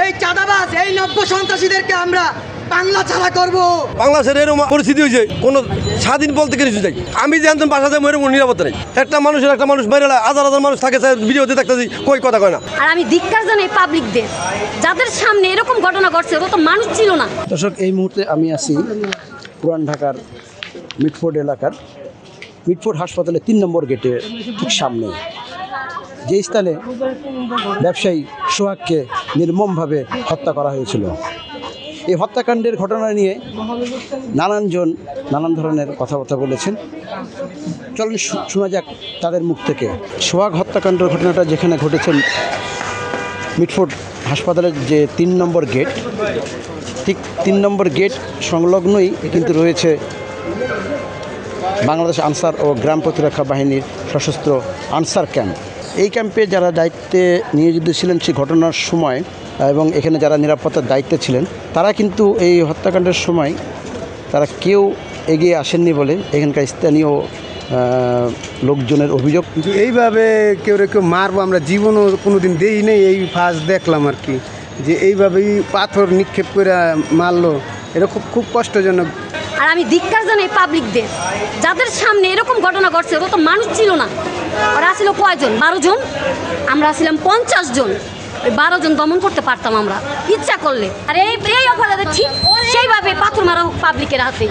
এই চাঁদাবাজ এই নব্য সন্ত্রাসীদেরকে আমরা বাংলা ছাড়া করব। বাংলাদেশের এরকম পরিস্থিতি হয়েছে কোনো স্বাধীন বলতে কিছু চাই। আমি জানতাম বাসাতে এরকম নিরাপত্তা নেই। একটা মানুষ মেরে হাজার হাজার মানুষ থাকে, ভিডিওতে দেখতেছি, কই কথা কয় না। আর আমি ধিক্কার জানাই পাবলিকদের, যাদের সামনে এরকম ঘটনা ঘটছে ওরা তো মানুষ ছিল না। দর্শক, এই মুহূর্তে আমি আছি পুরান ঢাকার মিটফোর্ড এলাকার মিটফোর্ড হাসপাতালের ৩ নম্বর গেটের ঠিক সামনে, যে স্থানে ব্যবসায়ী সোহাগকে নির্মমভাবে হত্যা করা হয়েছিল। এই হত্যাকাণ্ডের ঘটনা নিয়ে নানানজন নানান ধরনের কথাবার্তা বলেছেন। চলুন শোনা যাক তাদের মুখ থেকে। সোহাগ হত্যাকাণ্ডের ঘটনাটা যেখানে ঘটেছেন মিটফোর্ড হাসপাতালের যে ৩ নম্বর গেট, ঠিক ৩ নম্বর গেট সংলগ্নই কিন্তু রয়েছে বাংলাদেশ আনসার ও গ্রাম প্রতিরক্ষা বাহিনীর সশস্ত্র আনসার ক্যাম্প। এই ক্যাম্পে যারা দায়িত্বে নিয়োজিত ছিলেন সেই ঘটনার সময় এবং এখানে যারা নিরাপত্তার দায়িত্বে ছিলেন, তারা কিন্তু এই হত্যাকাণ্ডের সময় তারা কেউ এগিয়ে আসেননি বলে এখানকার স্থানীয় লোকজনের অভিযোগ। এইভাবে কেউ মারবো আমরা জীবনও কোনোদিন দেই নেই, এই ফার্স্ট দেখলাম আর কি, যে এইভাবেই পাথর নিক্ষেপ করে মারলো। এটা খুব কষ্টজনক। আর আমি ধিক্কার জানাই পাবলিকদের, যাদের সামনে এরকম ঘটনা ঘটছে ওরা তো মানুষ ছিল না। ওরা ছিল কয়জন? 12 জন, আমরা ছিলাম 50 জন। ওই 12 জন দমন করতে পারতাম আমরা ইচ্ছা করলে। আর এই অপরাধে ঠিক সেইভাবে পাথর মারা হোক পাবলিকের হাতে।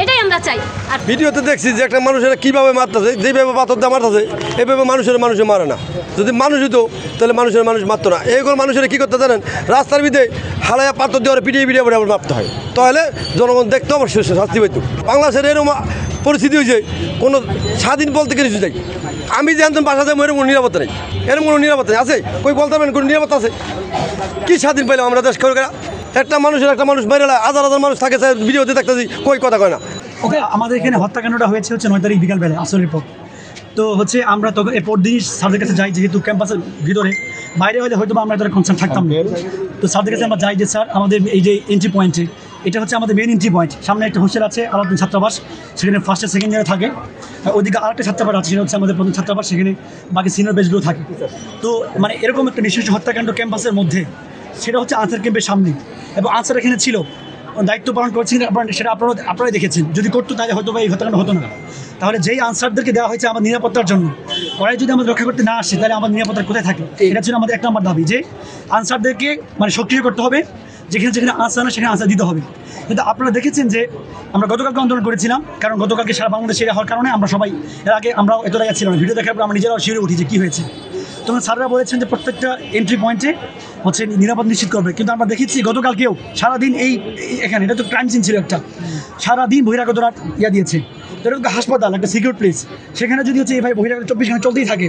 এটাই আমরা চাই। আর ভিডিওতে দেখছি যে একটা মানুষেরা কীভাবে মারতেছে, যেভাবে পাথর দিয়ে মারতেছে, এভাবে মানুষের মারে না। যদি মানুষ হতো তাহলে মানুষ মারতো না। এইগুলো মানুষেরা কী করতে জানেন, রাস্তার ভিতরে হালাইয়া পাথর দিয়ে পিটিয়ে আবার মারতে হয়, তাহলে জনগণ দেখতে অবশ্যই শাস্তি পাইত। বাংলাদেশের এরকম পরিস্থিতি হয়েছে কোনো স্বাধীন বলতে কিছু চাই। আমি জানতাম বাসাতে এরকম কোনো নিরাপত্তা নেই। এরকম কোনো নিরাপত্তা আছে? কই বলতে পারবেন কোনো নিরাপত্তা আছে? কী স্বাধীন পাইলাম আমরা দেশ করে? একটা মানুষ মেরে হাজার হাজার মানুষ থাকে, ভিডিওতে দেখতেছি, কই কথা কয় না। ওকে, আমাদের এখানে হত্যাকাণ্ডটা হয়েছে 9 তারিখ বিকালবেলা আসরের পর। তো আমরা তখন এরপর দিনই স্যারদের কাছে যাই, যেহেতু ক্যাম্পাসের ভিতরে, বাইরে হলে হয়তো আমরা এতটা কনসার্ন থাকতাম না। তো স্যারদের কাছে আমরা যাই যে স্যার আমাদের এই যে এন্ট্রি পয়েন্টে, এটা হচ্ছে আমাদের মেন এন্ট্রি পয়েন্ট। সামনে একটা হোস্টেল আছে আলাদিন ছাত্রাবাস, সেখানে ফার্স্ট আর সেকেন্ড ইয়ারে থাকে। ওইদিকে আরেকটা ছাত্রাবাস আছে, সেটা হচ্ছে আমাদের প্রথম ছাত্রাবাস, সেখানে বাকি সিনিয়র বেচগুলো থাকে। তো এরকম একটা বিশেষ হত্যাকাণ্ড ক্যাম্পাসের মধ্যে, সেটা হচ্ছে আনসার ক্যাম্পের সামনে, এবং আনসার এখানে ছিল, দায়িত্ব পালন করছেন। সেটা আপনারাই দেখেছেন। যদি করতো তাহলে হয়তো বা এই হত্যাকাণ্ড হতো না। তাহলে যেই আনসারদেরকে দেওয়া হয়েছে আমার নিরাপত্তার জন্য, ওরাই যদি আমাদের রক্ষা করতে না আসে, তাহলে আমার নিরাপত্তা কোথায় থাকে? এটা ছিল আমাদের 1 নম্বর দাবি, যে আনসারদেরকে সক্রিয় করতে হবে। যেখানে আনসার না সেখানে আনসার দিতে হবে। কিন্তু আপনারা দেখেছেন যে আমরা গতকালকে আন্দোলন করেছিলাম, কারণ গতকালকে সারা বাংলাদেশে হওয়ার কারণে আমরা সবাই, এর আগে আমরাও এত জায়গায় ছিলাম, ভিডিও দেখার পর আমরা নিজেরাও শিউরে উঠি যে কী হয়েছে। তখন স্যাররা বলেছেন যে প্রত্যেকটা এন্ট্রি পয়েন্টে নিরাপদ নিশ্চিত করবে। কিন্তু আমরা দেখেছি গতকালকেও সারাদিন এখানে, এটা তো ক্রাইম সিন ছিল একটা, সারাদিন বহিরাগতরা দিয়েছে। তো এটা হাসপাতাল, একটা সিকিউর প্লেস, সেখানে যদি এইভাবে বহিরাগত 24 ঘন্টা চলতেই থাকে।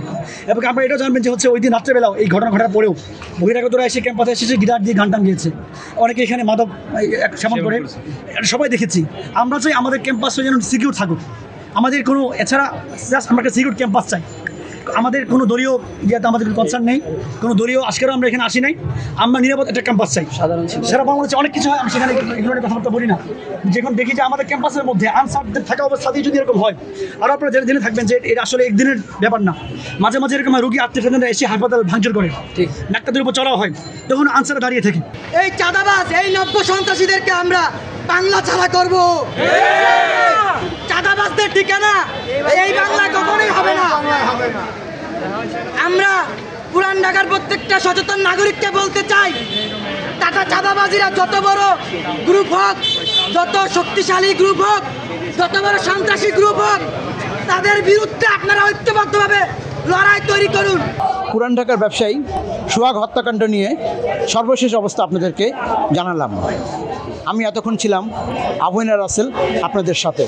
এবং আপনারা এটাও জানবেন যে ওই দিন রাত্রেবেলাও এই ঘটনা ঘটার পরেও বহিরাগতরা এসে ক্যাম্পাসে এসেছে, গিটার দিয়ে গান টান গিয়েছে, অনেকে এখানে মাদক সেবন করে, সবাই দেখেছি। আমরা চাই আমাদের ক্যাম্পাসটা যেন সিকিউর থাকুক। আমাদের কোনো এছাড়া জাস্ট আমরা একটা সিকিউর ক্যাম্পাস চাই। আমাদের কোনো দলীয় আমাদের কনসার্ন নেই, কোনো দলীয় আজকেরও আমরা এখানে আসি নাই। আমরা নিরাপদ একটা ক্যাম্পাস চাই। সারা বাংলাদেশে অনেক কিছু হয়, আমি সেখানে এগুলো কথাবার্তা বলি না। যখন দেখি যে আমাদের ক্যাম্পাসের মধ্যে আনসারদের থাকা অবস্থাতেই যদি এরকম হয়, আর আপনারা জেনে থাকবেন যে এটা আসলে একদিনের ব্যাপার না। মাঝে মাঝে এরকম রোগী আত্মীয়-স্বজনরা এসে হাসপাতাল ভাঙচুর করে, ডাক্তারদের উপর চড়াও হয়, তখন আনসারে দাঁড়িয়ে থাকে। এই চাঁদাবাজ এই নব্য সন্ত্রাসীদেরকে আমরা বাংলা ছাড়া করব। চাঁদাবাজদের ঠিকানা এই বাংলা কখনোই হবে না। আমরা পুরান ঢাকার প্রত্যেকটা সচেতন নাগরিককে বলতে চাই, টাটা চাঁদাবাজিরা যত বড় গ্রুপ হোক, যত শক্তিশালী গ্রুপ হোক, যত বড় সন্ত্রাসী গ্রুপ হোক, তাদের বিরুদ্ধে আপনারা ঐক্যবদ্ধভাবে লড়াই তৈরি করুন। পুরান ঢাকার ব্যবসায়ী সোহাগ হত্যাকাণ্ড নিয়ে সর্বশেষ অবস্থা আপনাদেরকে জানালাম। আমি এতক্ষণ ছিলাম আবু রাসেল আপনাদের সাথে।